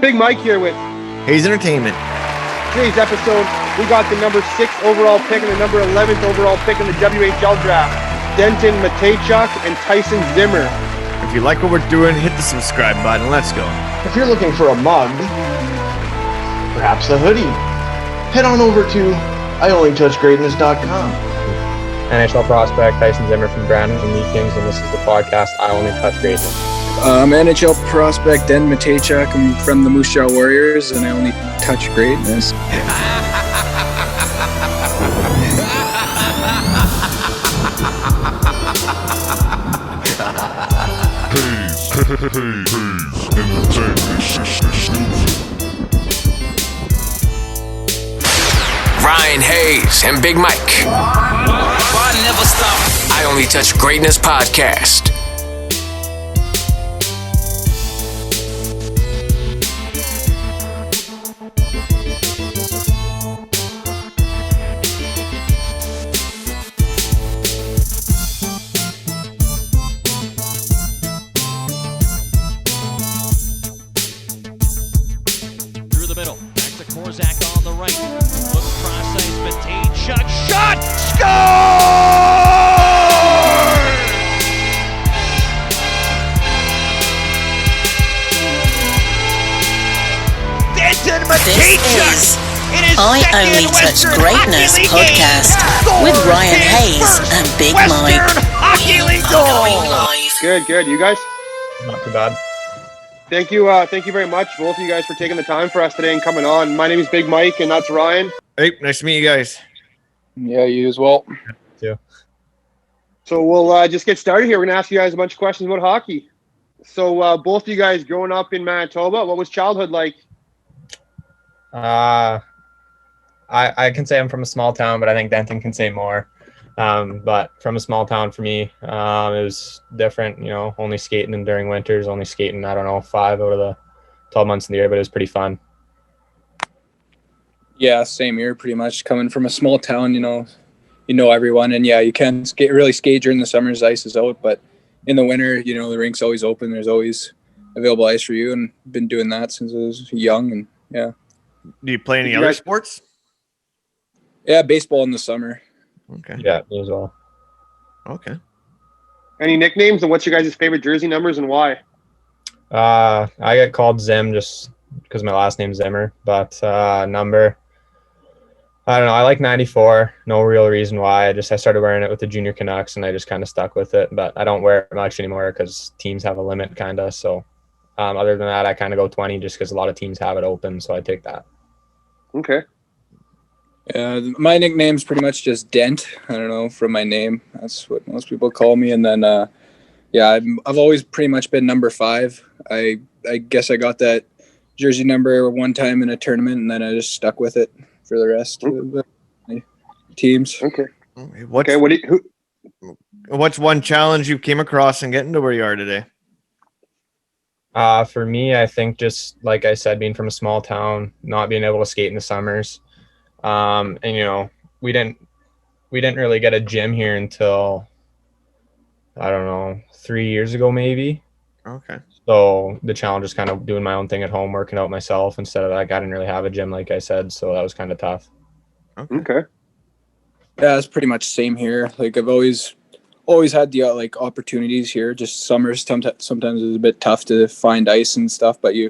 Big Mike here with Hayes Entertainment. Today's episode, we got the number 6 overall pick and the number 11th overall pick in the WHL draft. Denton, Mateychuk, and Tyson, Zimmer. If you like what we're doing, hit the subscribe button. Let's go. If you're looking for a mug, perhaps a hoodie, head on over to IOnlyTouchGreatness.com. NHL prospect Tyson Zimmer from Brandon and Lee Kings, and this is the podcast I Only Touch Greatness. NHL prospect Den Mateychuk. I'm from the Moose Jaw Warriors, and I only touch greatness. Ryan Hayes and Big Mike. Never stop. I Only Touch Greatness podcast. Through the middle, back to Korzak on the right. Little cross ice, Mateychuk, shot, score! Denton Mateychuk! I Only Touch Greatness podcast with Ryan Hayes and Big Mike. Hockey League goal! Good. You guys? Not too bad. Thank you very much, both of you guys, for taking the time for us today and coming on. My name is Big Mike, and that's Ryan. Hey, nice to meet you guys. Yeah, you as well. Yeah. So we'll just get started here. We're going to ask you guys a bunch of questions about hockey. So both of you guys growing up in Manitoba, what was childhood like? I can say I'm from a small town, but I think Denton can say more. But from a small town for me, it was different, only skating and during winters, only skating, 5 out of the 12 months in the year, but it was pretty fun. Yeah, same here, pretty much. Coming from a small town, you know everyone, and yeah, you can really skate during the summers. Ice is out, but in the winter, the rink's always open. There's always available ice for you, and been doing that since I was young, and yeah. Do you play any other sports? Yeah, baseball in the summer. Okay. Yeah, me as well. Okay. Any nicknames, and what's your guys' favorite jersey numbers and why? I get called Zim just because my last name's Zimmer, but number, I don't know. I like 94. No real reason why. I started wearing it with the Junior Canucks, and I just kind of stuck with it. But I don't wear it much anymore because teams have a limit, kind of. So other than that, I kind of go 20 just because a lot of teams have it open, so I take that. Okay. My nickname's pretty much just Dent. I don't know, from my name. That's what most people call me. And then, I've always pretty much been number 5. I guess I got that jersey number one time in a tournament, and then I just stuck with it for the rest of the teams. Okay. What's one challenge you came across in getting to where you are today? For me, I think just like I said, being from a small town, not being able to skate in the summers. And we didn't really get a gym here until, 3 years ago, maybe. Okay. So the challenge is kind of doing my own thing at home, working out myself instead of that. I didn't really have a gym, like I said, so that was kind of tough. Okay. Yeah, it's pretty much same here. Like I've always had the opportunities here. Just summers sometimes it's a bit tough to find ice and stuff, but you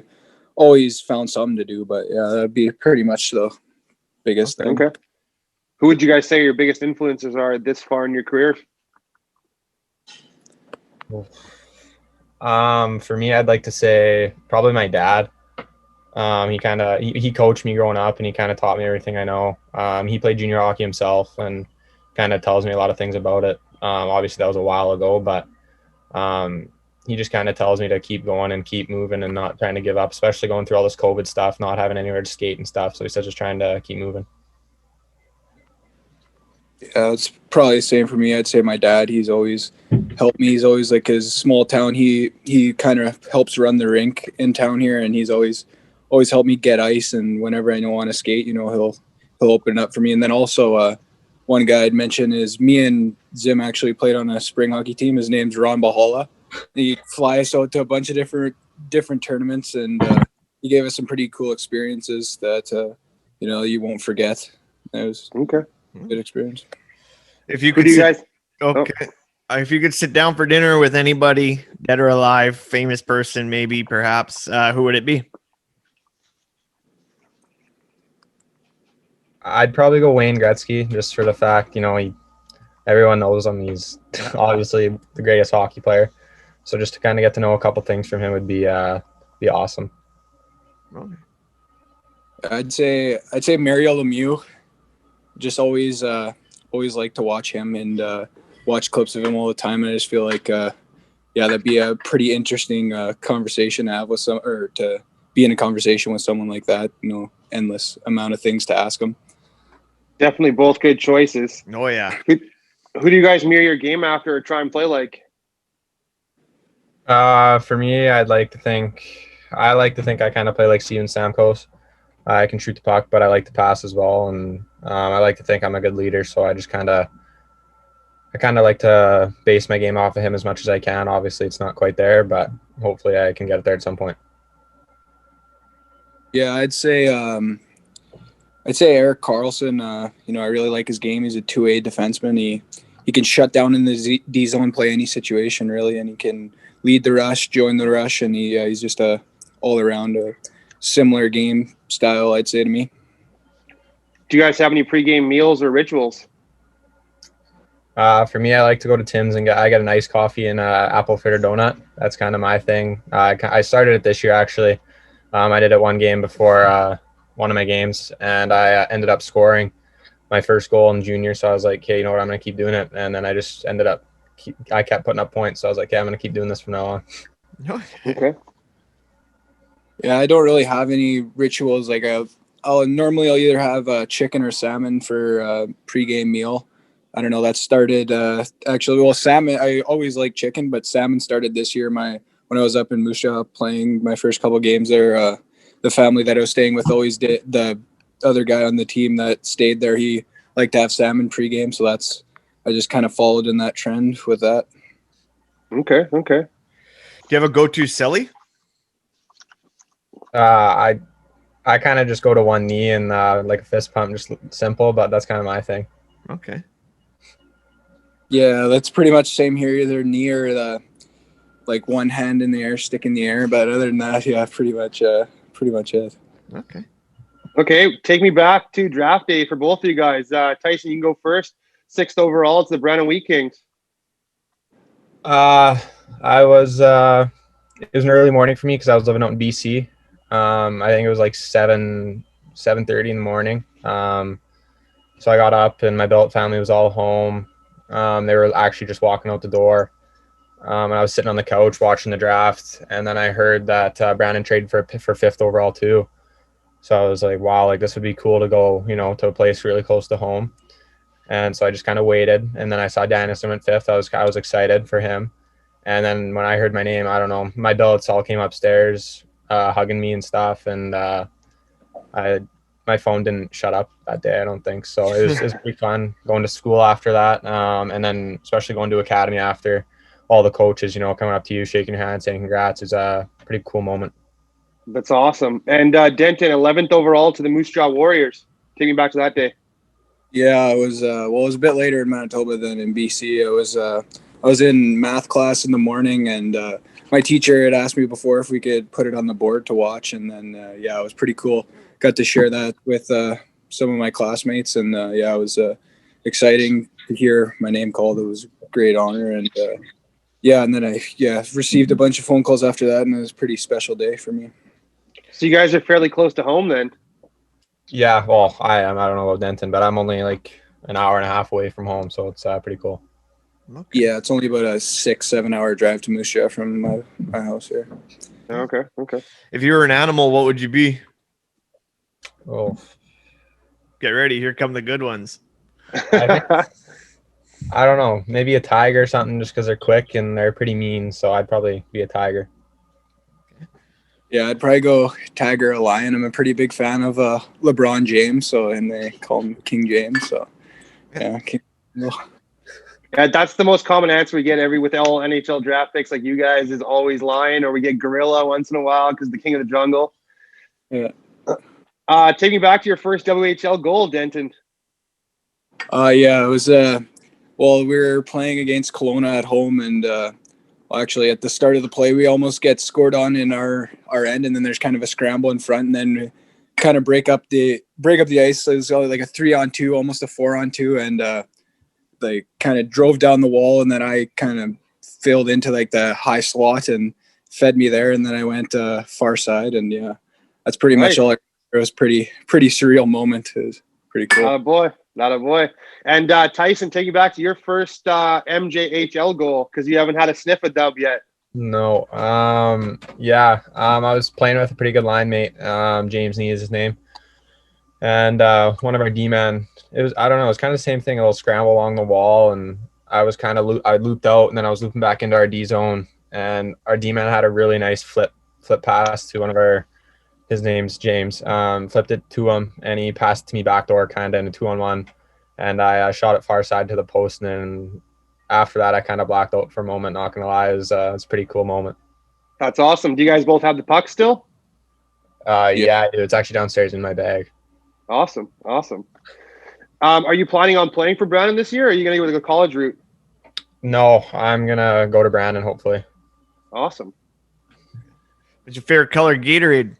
always found something to do. But yeah, that'd be pretty much the biggest thing. Okay. Who would you guys say your biggest influences are this far in your career? For me, I'd like to say probably my dad. He coached me growing up, and he kind of taught me everything I know. He played junior hockey himself and kind of tells me a lot of things about it. Obviously that was a while ago, but he just kind of tells me to keep going and keep moving and not trying to give up, especially going through all this COVID stuff, not having anywhere to skate and stuff. So he's just trying to keep moving. Yeah, it's probably the same for me. I'd say my dad, he's always helped me. He's always like his small town. He kind of helps run the rink in town here, and he's always helped me get ice. And whenever I want to skate, he'll open it up for me. And then also one guy I'd mention is me and Zim actually played on a spring hockey team. His name's Ron Bahala. He flies us out to a bunch of different tournaments, and gave us some pretty cool experiences that you won't forget. It was a good experience. If you Who could do you sit, guys? okay. If you could sit down for dinner with anybody, dead or alive, famous person, maybe, perhaps, who would it be? I'd probably go Wayne Gretzky, just for the fact, everyone knows him. He's obviously the greatest hockey player. So just to kind of get to know a couple things from him would be awesome. Okay. I'd say Mario Lemieux. Just always like to watch him and watch clips of him all the time. And I just feel like that'd be a pretty interesting conversation to have with to be in a conversation with someone like that. Endless amount of things to ask him. Definitely both good choices. Oh, yeah. Who do you guys mirror your game after or try and play like? For me, I like to think I kind of play like Steven Stamkos. I can shoot the puck, but I like to pass as well, and I like to think I'm a good leader. So I kind of like to base my game off of him as much as I can. Obviously, it's not quite there, but hopefully, I can get it there at some point. Yeah, I'd say Erik Karlsson. I really like his game. He's a 2A defenseman. He can shut down in the D zone, play any situation really, and he can lead the rush, join the rush, and he's just a all around a similar game style, I'd say, to me. Do you guys have any pregame meals or rituals? For me, I like to go to Tim's and I get an iced coffee and apple fritter donut. That's kind of my thing. I started it this year actually. I did it one game before one of my games, and I ended up scoring my first goal in junior. So I was like, hey, you know what? I'm going to keep doing it. And then I just I kept putting up points. So I was like, yeah, I'm going to keep doing this from now on. Okay. Yeah, I don't really have any rituals. Like I'll either have chicken or salmon for a pregame meal. I don't know. That started salmon. I always like chicken, but salmon started this year. When I was up in Moose Jaw playing my first couple games there, the family that I was staying with always did. The other guy on the team that stayed there, he liked to have salmon pregame, so I just kind of followed in that trend with that. Okay. Do you have a go-to celly? I kind of just go to one knee and like a fist pump, just simple, but that's kind of my thing. Okay. Yeah, that's pretty much same here. Either knee or the like one hand in the air, stick in the air. But other than that, yeah, pretty much it. Okay. Take me back to draft day for both of you guys. Tyson, you can go first. 6th overall, it's the Brandon Wheat Kings. It was an early morning for me because I was living out in BC. I think it was like 7:30 in the morning. So I got up and my billet family was all home. They were actually just walking out the door. And I was sitting on the couch watching the draft, and then I heard that Brandon traded for 5th overall too. So I was like, wow, like this would be cool to go, to a place really close to home. And so I just kind of waited, and then I saw Danielson went 5th. I was excited for him. And then when I heard my name, I don't know, my billets all came upstairs, hugging me and stuff, and my phone didn't shut up that day, I don't think. So it was pretty fun going to school after that, and then especially going to academy after. All the coaches, coming up to you, shaking your hand, saying congrats is a pretty cool moment. That's awesome. And Denton, 11th overall to the Moose Jaw Warriors. Take me back to that day. Yeah, it was it was a bit later in Manitoba than in BC. I was in math class in the morning, and my teacher had asked me before if we could put it on the board to watch, and then it was pretty cool. Got to share that with some of my classmates, and it was exciting to hear my name called. It was a great honor, and and then I received a bunch of phone calls after that, and it was a pretty special day for me. So you guys are fairly close to home then? Yeah, well, I am. I don't know about Denton, but I'm only like an hour and a half away from home, so it's pretty cool. Okay. Yeah, it's only about a 6-7 hour drive to Moose Jaw from my house here. Okay. If you were an animal, what would you be? Oh, get ready. Here come the good ones. I don't know. Maybe a tiger or something, just because they're quick and they're pretty mean. So I'd probably be a tiger. Yeah, I'd probably go tiger or lion. I'm a pretty big fan of LeBron James, and they call him King James. So yeah, Yeah, that's the most common answer we get with all NHL draft picks like you guys is always lion, or we get gorilla once in a while because the king of the jungle. Yeah. Take me back to your first WHL goal, Denton. Yeah, it was well, we were playing against Kelowna at home, and actually at the start of the play we almost get scored on in our end, and then there's kind of a scramble in front, and then kind of break up the ice. So it was like a 3-on-2, almost a 4-on-2, and they kind of drove down the wall, and then I kind of filled into like the high slot and fed me there, and then I went far side, and yeah, that's pretty much all. It was pretty surreal moment. It was pretty cool. Not a boy. And Tyson, take you back to your first MJHL goal, because you haven't had a sniff of dub yet. No. Yeah. I was playing with a pretty good line mate. James Nee is his name. And one of our D-men, it was kind of the same thing, a little scramble along the wall, and I was kind of I looped out, and then I was looping back into our D zone, and our D-man had a really nice flip pass to one of our, his name's James, flipped it to him, and he passed it to me backdoor kind of in a 2-on-1, and I shot it far side to the post, and then after that I kind of blacked out for a moment, not gonna lie. It was a pretty cool moment. That's awesome. Do you guys both have the puck still? Yeah, it's actually downstairs in my bag. Awesome. Are you planning on playing for Brandon this year, or are you going to go to the college route? No, I'm going to go to Brandon, hopefully. Awesome. What's your favorite color Gatorade?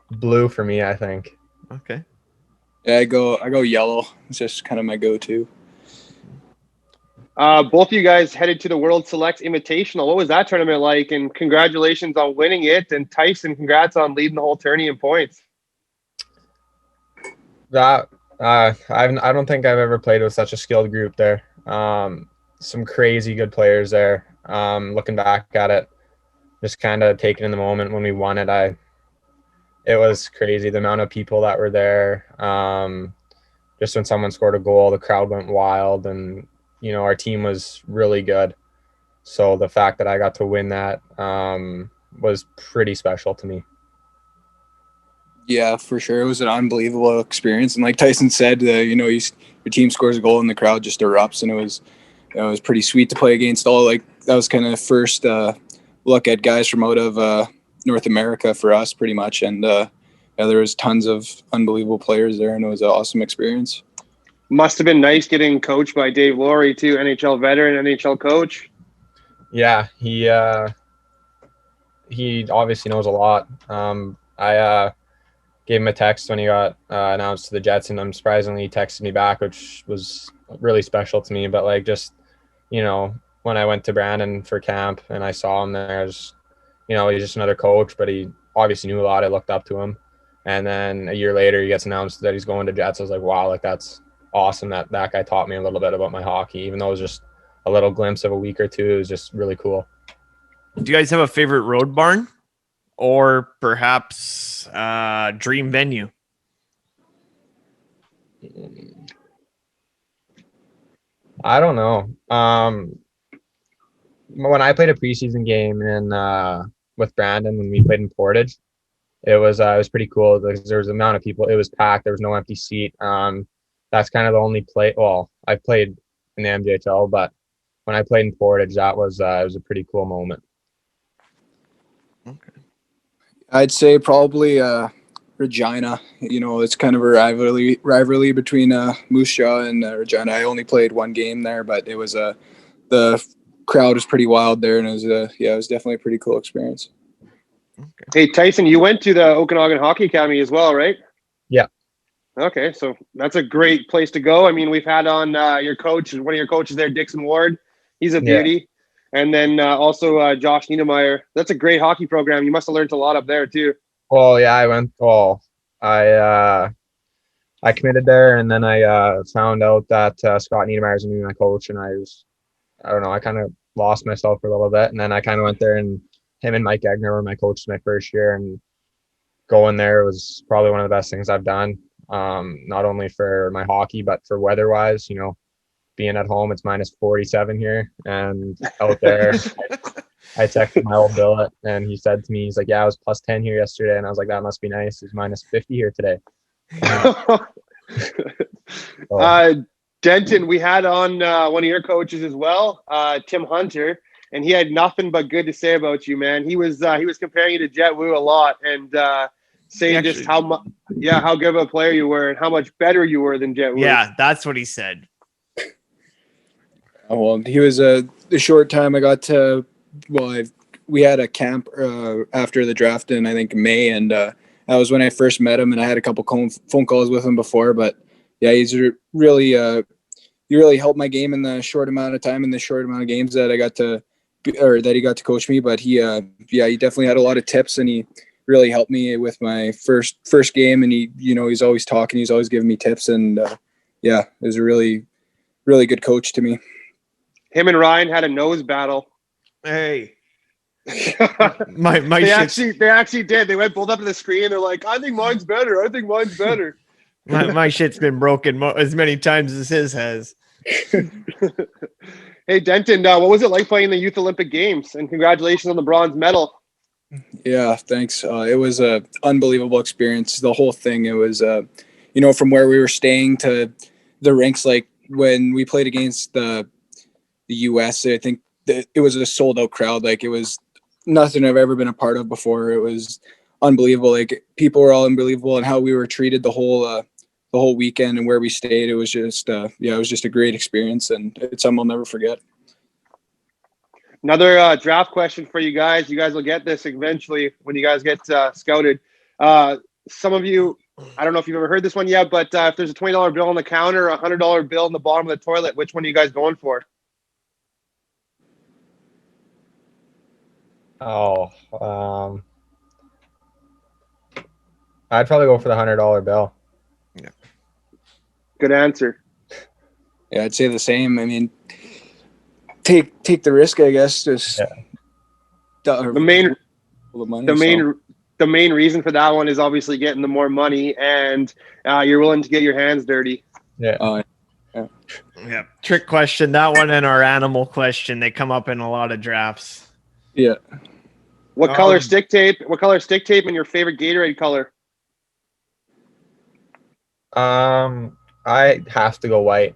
Blue for me, I think. Okay. Yeah, I go yellow. It's just kind of my go-to. Both of you guys headed to the World Select Invitational. What was that tournament like? And congratulations on winning it. And Tyson, congrats on leading the whole tourney in points. That I don't think I've ever played with such a skilled group there. Some crazy good players there. Looking back at it, just kind of taking in the moment when we won it, it was crazy the amount of people that were there. Just when someone scored a goal, the crowd went wild, and our team was really good. So the fact that I got to win that was pretty special to me. Yeah, for sure. It was an unbelievable experience. And like Tyson said, your team scores a goal and the crowd just erupts. And it was pretty sweet to play against that was kind of the first look at guys from out of North America for us pretty much. And there was tons of unbelievable players there, and it was an awesome experience. Must have been nice getting coached by Dave Laurie too, NHL veteran, NHL coach. Yeah, he obviously knows a lot. I gave him a text when he got announced to the Jets, and surprisingly he texted me back, which was really special to me. But when I went to Brandon for camp and I saw him there, he's just another coach, but he obviously knew a lot. I looked up to him. And then a year later he gets announced that he's going to Jets. I was like, wow, that's awesome that guy taught me a little bit about my hockey, even though it was just a little glimpse of a week or two. It was just really cool. Do you guys have a favorite road barn, or perhaps dream venue? I don't know. When I played a preseason game with Brandon, when we played in Portage, it was pretty cool. There was an amount of people. It was packed. There was no empty seat. That's kind of the only play. Well, I played in the MJHL, but when I played in Portage, it was a pretty cool moment. Okay. I'd say probably Regina. It's kind of a rivalry between Moose Jaw and Regina. I only played one game there, but it was the crowd was pretty wild there, and it was definitely a pretty cool experience. Okay. Hey, Tyson, you went to the Okanagan Hockey Academy as well, right? Yeah. Okay, so that's a great place to go. I mean, we've had on your coach, one of your coaches there, Dixon Ward. He's a beauty. Yeah. And then also Josh Niedermeyer. That's a great hockey program. You must have learned a lot up there too. Well, yeah, I went. Well, I committed there, and then I found out that Scott Niedermeyer is going to be my coach, and I don't know, I kind of lost myself for a little bit, and then I kind of went there, and him and Mike Egner were my coaches my first year, and going there was probably one of the best things I've done. Not only for my hockey, but for weather-wise, being at home, it's minus 47 here, and out there, I texted my old billet, and he said to me, he's like, yeah, it was plus 10 here yesterday, and I was like, that must be nice. It's minus 50 here today. Denton, we had on one of your coaches as well, Tim Hunter. and he had nothing but good to say about you, man. He was comparing you to Jet Wu a lot, and saying just how good of a player you were and how much better you were than Jet Wu. Yeah, that's what he said. Oh, well, he was the short time I got to. Well, we had a camp after the draft in I think May, and that was when I first met him, and I had a couple phone calls with him before. But yeah, he's really he really helped my game in the short amount of time, in the short amount of games that I got to, or that he got to coach me. But he definitely had a lot of tips, and he really helped me with my first game. And he's always talking, he's always giving me tips, and it was a really, really good coach to me. Him and Ryan had a nose battle. Hey, they shit's, actually did. They went both up to the screen. They're like, I think mine's better. my shit's been broken as many times as his has. Hey, Denton, what was it like playing the Youth Olympic Games? And congratulations on the bronze medal. Yeah, thanks. It was a unbelievable experience. The whole thing. It was, from where we were staying to the rinks. Like when we played against the U.S., I think it was a sold out crowd. Like it was nothing I've ever been a part of before. It was unbelievable. Like people were all unbelievable, and how we were treated the whole weekend and where we stayed. It was just, it was just a great experience, and it's something I'll never forget. Another draft question for you guys. You guys will get this eventually when you guys get scouted. Some of you, I don't know if you've ever heard this one yet, but if there's a $20 bill on the counter, a $100 bill in the bottom of the toilet, which one are you guys going for? Oh, I'd probably go for the $100 bill. Yeah. Good answer. Yeah, I'd say the same. I mean, take the risk, I guess. Just the main reason for that one is obviously getting the more money, and you're willing to get your hands dirty. Yeah. Yeah. Trick question. That one and our animal question, they come up in a lot of drafts. Yeah. What color stick tape? What color stick tape and your favorite Gatorade color? I have to go white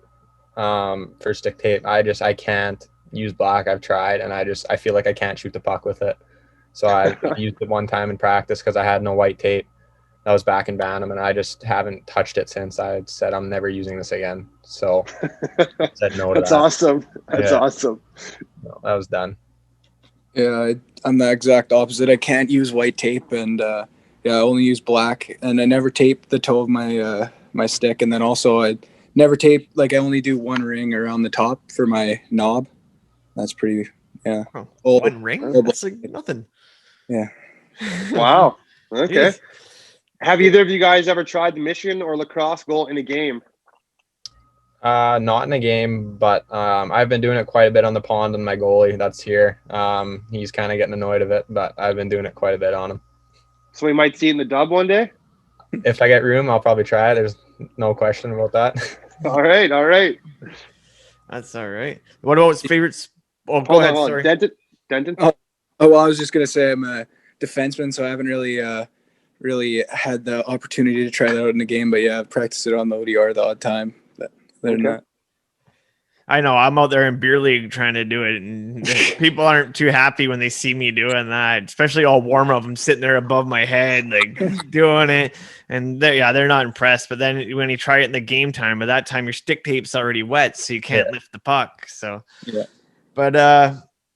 for stick tape. I can't use black. I've tried, and I feel like I can't shoot the puck with it. So I used it one time in practice because I had no white tape. That was back in Bantam, and I just haven't touched it since. I said I'm never using this again. So I said no to That's that. Awesome. That's awesome. No, that was done. Yeah, I'm the exact opposite. I can't use white tape, and I only use black. And I never tape the toe of my stick, and then also I never tape. Like I only do one ring around the top for my knob. That's pretty. Yeah. Oh, one ring? That's like nothing. Yeah. Wow. Okay. Jeez. Have either of you guys ever tried the mission or lacrosse goal in a game? Not in a game, but I've been doing it quite a bit on the pond and my goalie that's here. He's kind of getting annoyed of it, but I've been doing it quite a bit on him. So we might see it in the dub one day? If I get room, I'll probably try it. There's no question about that. All right. That's all right. What about his favorites? Oh, go ahead. Sorry. Denton? Oh, well, I was just going to say I'm a defenseman, so I haven't really had the opportunity to try that out in the game, but yeah, I've practiced it on the ODR the odd time. But other than that. I know I'm out there in beer league trying to do it, and people aren't too happy when they see me doing that, especially all warm up. I'm sitting there above my head, like doing it, and they're not impressed. But then when you try it in the game time, by that time your stick tape's already wet, so you can't lift the puck. So yeah. But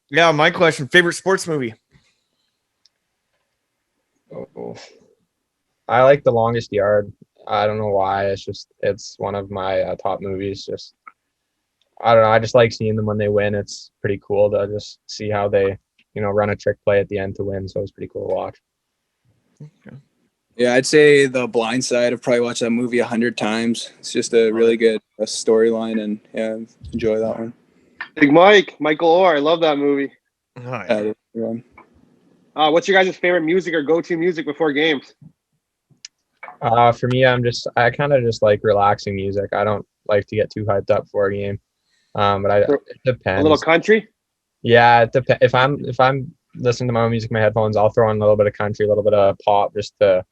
my question: favorite sports movie? Oh. I like The Longest Yard. I don't know why. It's one of my top movies. Just I don't know. I just like seeing them when they win. It's pretty cool to just see how they, run a trick play at the end to win. So it's pretty cool to watch. Okay. Yeah, I'd say The Blind Side. I've probably watched that movie 100 times. It's just a really good storyline, and enjoy that one. Big Michael Orr. I love that movie. Oh, yeah. What's your guys' favorite music or go-to music before games? For me, I kind of just like relaxing music. I don't like to get too hyped up for a game. But it depends. A little country? Yeah, it depends. If I'm listening to my own music in my headphones, I'll throw on a little bit of country, a little bit of pop, just to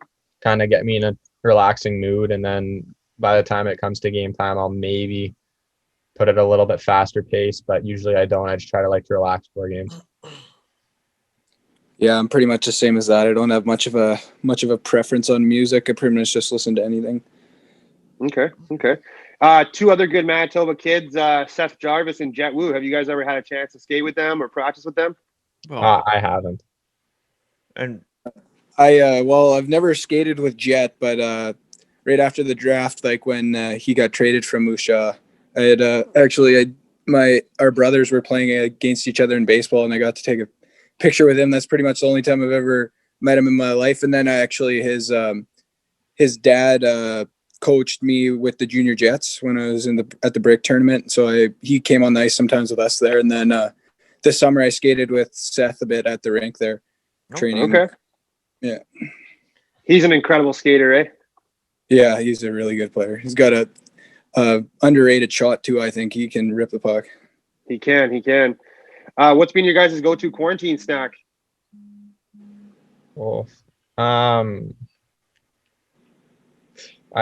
kind of get me in a relaxing mood. And then by the time it comes to game time, I'll maybe put it a little bit faster pace, but usually I don't. I just try to like to relax before games. Yeah, I'm pretty much the same as that. I don't have much of a preference on music. I pretty much just listen to anything. Okay. Two other good Manitoba kids, Seth Jarvis and Jet Wu. Have you guys ever had a chance to skate with them or practice with them? I haven't. And I've never skated with Jet, but right after the draft, like when he got traded from Moose Jaw, I had our brothers were playing against each other in baseball, and I got to take a picture with him. That's pretty much the only time I've ever met him in my life. And then his dad coached me with the junior Jets when I was at the break tournament. So he came on the ice sometimes with us there. And then this summer I skated with Seth a bit at the rink there, training. Okay. Yeah. He's an incredible skater, eh? Yeah, he's a really good player. He's got a underrated shot too. I think he can rip the puck. He can. What's been your guys' go-to quarantine snack? Well, I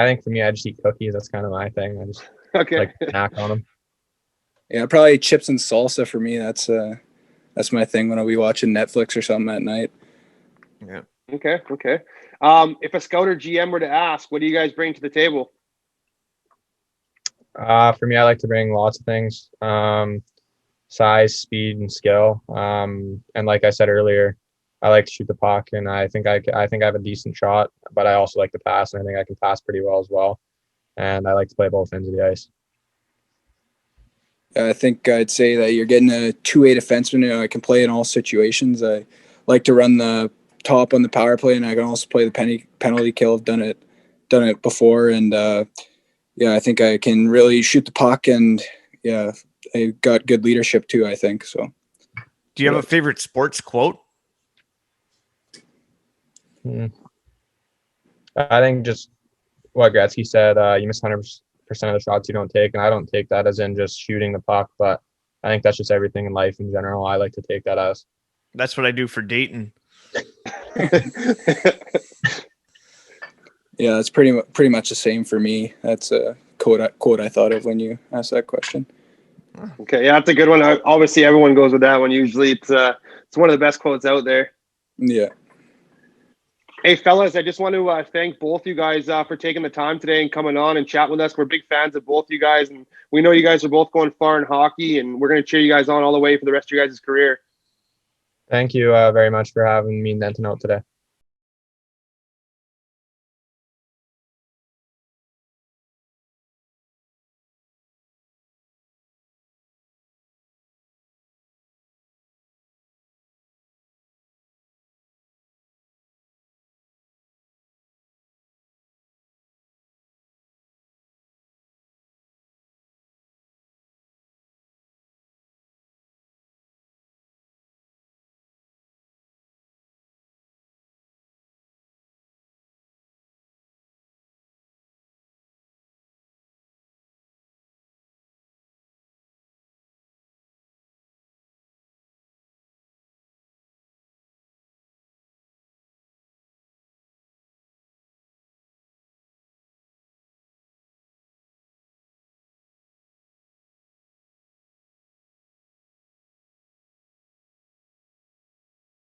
think for me, I just eat cookies. That's kind of my thing. I just like to snack on them. Yeah, probably chips and salsa for me. That's my thing when I'll be watching Netflix or something at night. Yeah. Okay. If a scout or GM were to ask, what do you guys bring to the table? For me, I like to bring lots of things. Size, speed, and skill. And like I said earlier, I like to shoot the puck, and I think I have a decent shot, but I also like to pass, and I think I can pass pretty well as well. And I like to play both ends of the ice. I think I'd say that you're getting a two-way defenseman. I can play in all situations. I like to run the top on the power play, and I can also play the penalty kill. I've done it before, and I think I can really shoot the puck, and I got good leadership too, I think so. Do you have a favorite sports quote? I think just what Gretzky said, you miss 100% of the shots you don't take, and I don't take that as in just shooting the puck, but I think that's just everything in life in general. I like to take that as. That's what I do for Denton. Yeah, that's pretty much the same for me. That's a quote I thought of when you asked that question. Okay, yeah, that's a good one. Obviously, everyone goes with that one. Usually, it's one of the best quotes out there. Yeah. Hey, fellas, I just want to thank both you guys for taking the time today and coming on and chat with us. We're big fans of both you guys, and we know you guys are both going far in hockey, and we're going to cheer you guys on all the way for the rest of your guys' career. Thank you very much for having me and Denton out today.